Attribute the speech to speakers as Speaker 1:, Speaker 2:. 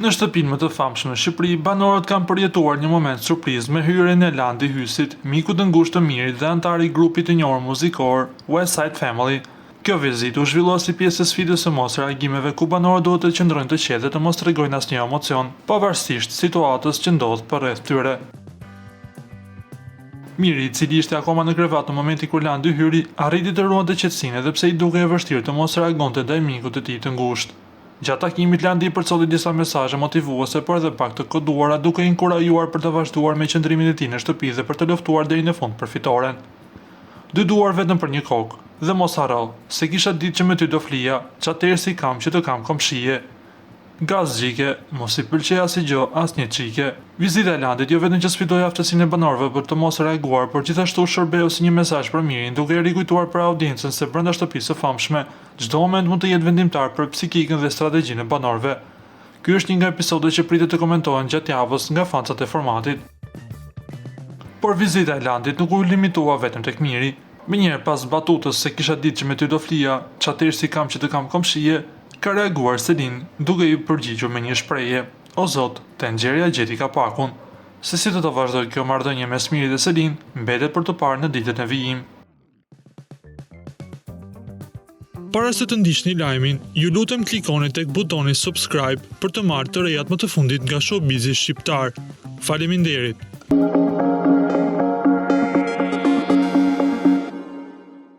Speaker 1: Në shtëpinë më të famshme në Shqipëri, banorët kanë përjetuar një moment surprizë me hyrjen e Landi Hysit, miku të ngushtë të Mirit dhe antari i grupit të njohur muzikor West Side Family. Kjo vizitë u zhvillua si pjesë e sfidës së mos reagimeve ku banorët duhet të qëndrojnë të qetë dhe të mos tregojnë asnjë emocion, pavarësisht situatës që ndodh përreth tyre. Miri, i cili ishte akoma në krevat në momentin kur Landi hyri, arriti të ruante qetësinë edhe pse i dukej e vështirë të mos reagonte ndaj mikut të tij të ngushtë. Gjatë takimit Landi përcolli disa mesazhe motivuese por edhe pak të koduara duke inkurajuar për të vazhduar me qëndrimin e tij në shtëpi dhe për të luftuar deri në fund për fitoren. Dy duar vetëm për një kokë, dhe mos harro, se kisha ditë që me ty do flija, çatëherë si kam që të kam komshije. Gazgjike, mos i pëlqej asgjë, asnjë çike. Vizita e Landit jo vetëm që sfidoi aftësinë e banorëve për të mos reaguar, por gjithashtu shërbeu si një mesazh për Mirin, duke rikujtuar për audiencën se brenda shtëpisë së famshme, çdo moment mund të jetë vendimtar për psikikën dhe strategjinë e banorëve. Ky është një nga episodet që pritet të komentohen gjatë javës nga fancat e formatit. Por vizita e Landit nuk u limitua vetëm tek Miri. Menjëherë pas batutës se kisha ditë që me ty do flija, çatëherë si kam që të kam komshije, ka reaguar Selin duke i përgjigjur me një shprehje: "O Zot, tenxheria gjeti kapakun." Se si do të vazhdojë kjo marrëdhënie mes Mirit dhe Selin, mbetet për të parë në ditët e vijim. Para se të ndiqni lajmin, ju lutem klikoni tek butoni subscribe për të marrë të rejat më të fundit nga showbizi shqiptar. Faleminderit.